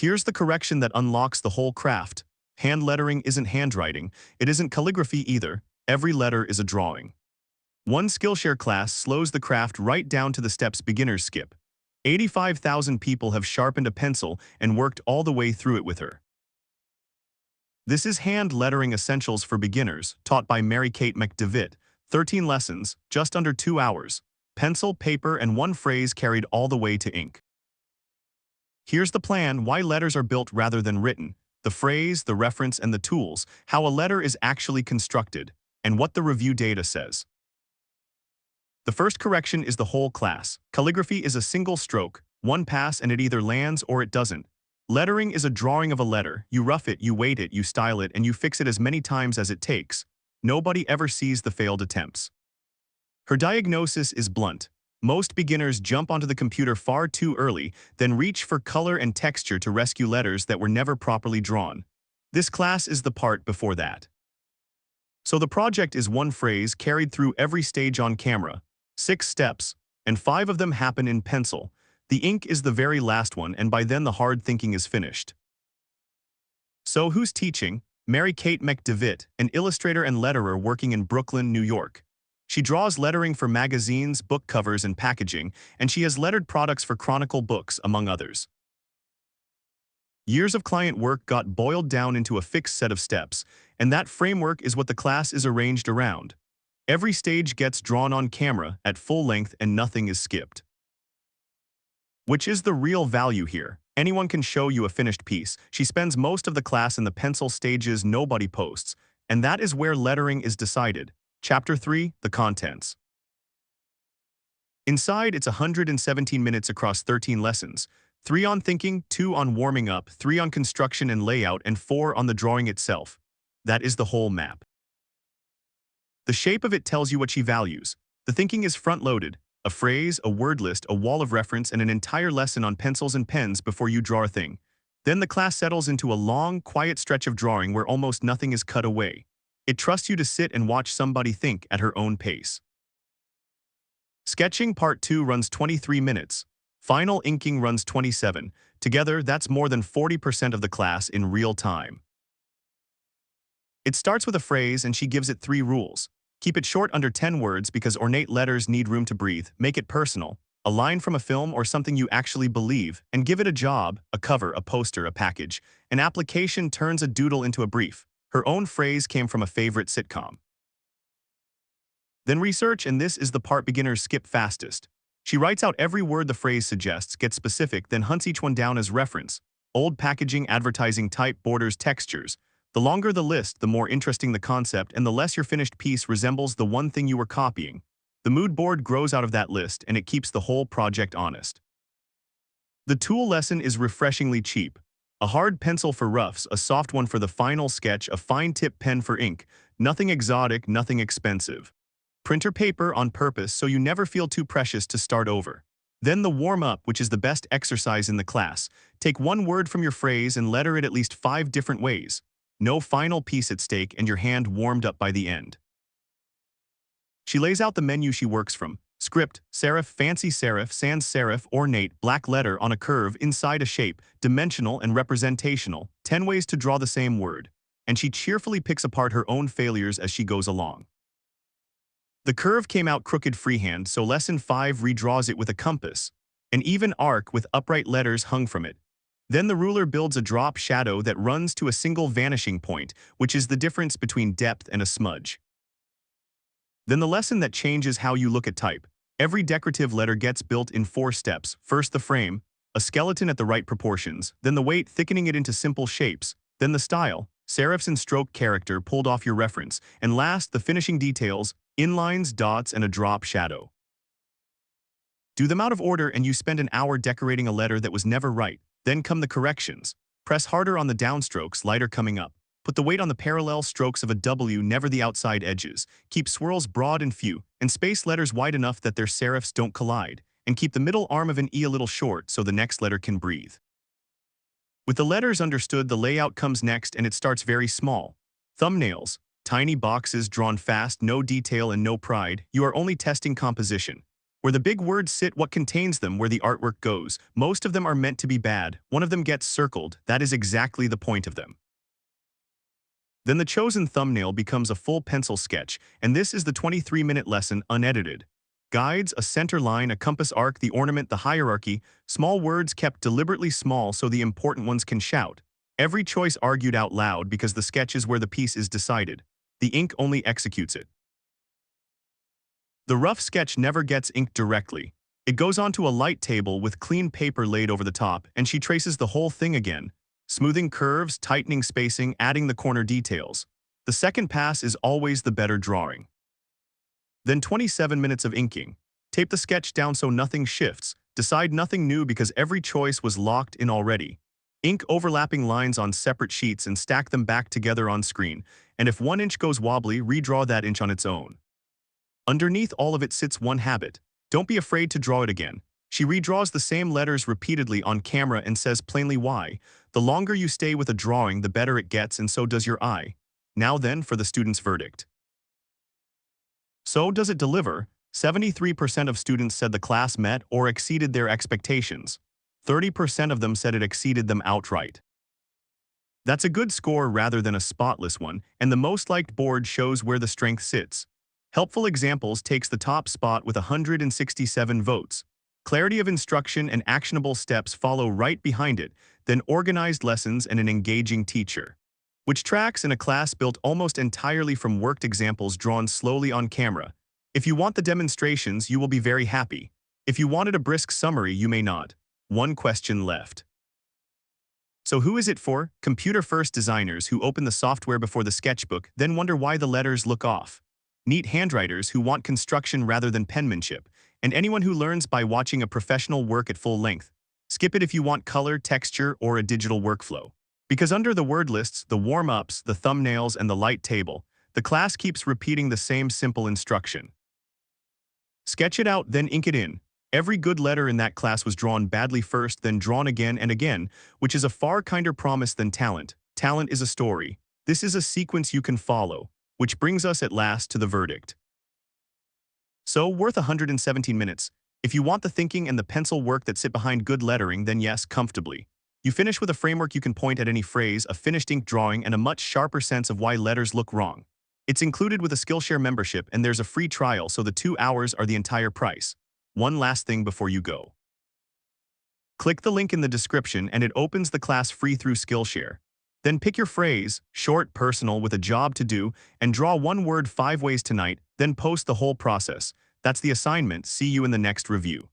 Here's the correction that unlocks the whole craft. Hand lettering isn't handwriting, it isn't calligraphy either. Every letter is a drawing. One Skillshare class slows the craft right down to the steps beginners skip. 85,000 people have sharpened a pencil and worked all the way through it with her. This is Hand Lettering Essentials for Beginners, taught by Mary Kate McDevitt. 13 lessons, just under 2 hours. Pencil, paper, and one phrase carried all the way to ink. Here's the plan: why letters are built rather than written, the phrase, the reference, and the tools, how a letter is actually constructed, and what the review data says. The first correction is the whole class. Calligraphy is a single stroke, one pass, and it either lands or it doesn't. Lettering is a drawing of a letter. You rough it, you weight it, you style it, and you fix it as many times as it takes. Nobody ever sees the failed attempts. Her diagnosis is blunt. Most beginners jump onto the computer far too early, then reach for color and texture to rescue letters that were never properly drawn. This class is the part before that. So the project is one phrase carried through every stage on camera, 6 steps, and 5 of them happen in pencil. The ink is the very last one, and by then the hard thinking is finished. So who's teaching? Mary Kate McDevitt, an illustrator and letterer working in Brooklyn, New York. She draws lettering for magazines, book covers, and packaging, and she has lettered products for Chronicle books, among others. Years of client work got boiled down into a fixed set of steps, and that framework is what the class is arranged around. Every stage gets drawn on camera at full length and nothing is skipped. Which is the real value here. Anyone can show you a finished piece. She spends most of the class in the pencil stages nobody posts, and that is where lettering is decided. Chapter 3, the contents. Inside, it's 117 minutes across 13 lessons, 3 on thinking, 2 on warming up, 3 on construction and layout, and 4 on the drawing itself. That is the whole map. The shape of it tells you what she values. The thinking is front-loaded, a phrase, a word list, a wall of reference, and an entire lesson on pencils and pens before you draw a thing. Then the class settles into a long, quiet stretch of drawing where almost nothing is cut away. It trusts you to sit and watch somebody think at her own pace. Sketching Part 2 runs 23 minutes. Final inking runs 27. Together, that's more than 40% of the class in real time. It starts with a phrase and she gives it 3 rules. Keep it short, under 10 words, because ornate letters need room to breathe. Make it personal, a line from a film or something you actually believe, and give it a job, a cover, a poster, a package. An application turns a doodle into a brief. Her own phrase came from a favorite sitcom. Then research, and this is the part beginners skip fastest. She writes out every word the phrase suggests, gets specific, then hunts each one down as reference. Old packaging, advertising, type, borders, textures. The longer the list, the more interesting the concept, and the less your finished piece resembles the one thing you were copying. The mood board grows out of that list, and it keeps the whole project honest. The tool lesson is refreshingly cheap. A hard pencil for roughs, a soft one for the final sketch, a fine-tip pen for ink. Nothing exotic, nothing expensive. Printer paper on purpose so you never feel too precious to start over. Then the warm-up, which is the best exercise in the class. Take one word from your phrase and letter it at least 5 different ways. No final piece at stake and your hand warmed up by the end. She lays out the menu she works from. Script, serif, fancy serif, sans serif, ornate, black letter on a curve, inside a shape, dimensional and representational, 10 ways to draw the same word. And she cheerfully picks apart her own failures as she goes along. The curve came out crooked freehand, so lesson 5 redraws it with a compass, an even arc with upright letters hung from it. Then the ruler builds a drop shadow that runs to a single vanishing point, which is the difference between depth and a smudge. Then the lesson that changes how you look at type. Every decorative letter gets built in 4 steps. First the frame, a skeleton at the right proportions, then the weight, thickening it into simple shapes, then the style, serifs and stroke character pulled off your reference, and last the finishing details, inlines, dots, and a drop shadow. Do them out of order and you spend an hour decorating a letter that was never right. Then come the corrections. Press harder on the downstrokes, lighter coming up. Put the weight on the parallel strokes of a W, never the outside edges. Keep swirls broad and few, and space letters wide enough that their serifs don't collide. And keep the middle arm of an E a little short so the next letter can breathe. With the letters understood, the layout comes next, and it starts very small. Thumbnails, tiny boxes drawn fast, no detail and no pride. You are only testing composition. Where the big words sit, what contains them, where the artwork goes. Most of them are meant to be bad. One of them gets circled. That is exactly the point of them. Then the chosen thumbnail becomes a full pencil sketch, and this is the 23-minute lesson unedited. Guides, a center line, a compass arc, the ornament, the hierarchy, small words kept deliberately small so the important ones can shout. Every choice argued out loud because the sketch is where the piece is decided. The ink only executes it. The rough sketch never gets inked directly. It goes onto a light table with clean paper laid over the top, and she traces the whole thing again, smoothing curves, tightening spacing, adding the corner details. The second pass is always the better drawing. Then 27 minutes of inking. Tape the sketch down so nothing shifts. Decide nothing new because every choice was locked in already. Ink overlapping lines on separate sheets and stack them back together on screen, and if 1 inch goes wobbly, redraw that inch on its own. Underneath all of it sits one habit. Don't be afraid to draw it again. She redraws the same letters repeatedly on camera and says plainly why. The longer you stay with a drawing, the better it gets, and so does your eye. Now then for the student's verdict. So does it deliver? 73% of students said the class met or exceeded their expectations. 30% of them said it exceeded them outright. That's a good score rather than a spotless one, and the most liked board shows where the strength sits. Helpful Examples takes the top spot with 167 votes. Clarity of instruction and actionable steps follow right behind it, then organized lessons and an engaging teacher, which tracks in a class built almost entirely from worked examples drawn slowly on camera. If you want the demonstrations, you will be very happy. If you wanted a brisk summary, you may not. One question left. So who is it for? Computer-first designers who open the software before the sketchbook, then wonder why the letters look off. Neat handwriters who want construction rather than penmanship, and anyone who learns by watching a professional work at full length. Skip it if you want color, texture, or a digital workflow. Because under the word lists, the warm-ups, the thumbnails, and the light table, the class keeps repeating the same simple instruction. Sketch it out, then ink it in. Every good letter in that class was drawn badly first, then drawn again and again, which is a far kinder promise than talent. Talent is a story. This is a sequence you can follow, which brings us at last to the verdict. So, worth 117 minutes. If you want the thinking and the pencil work that sit behind good lettering, then yes, comfortably. You finish with a framework you can point at any phrase, a finished ink drawing, and a much sharper sense of why letters look wrong. It's included with a Skillshare membership, and there's a free trial, so the 2 hours are the entire price. One last thing before you go. Click the link in the description and it opens the class free through Skillshare. Then pick your phrase, short, personal, with a job to do, and draw one word 5 ways tonight, then post the whole process. That's the assignment. See you in the next review.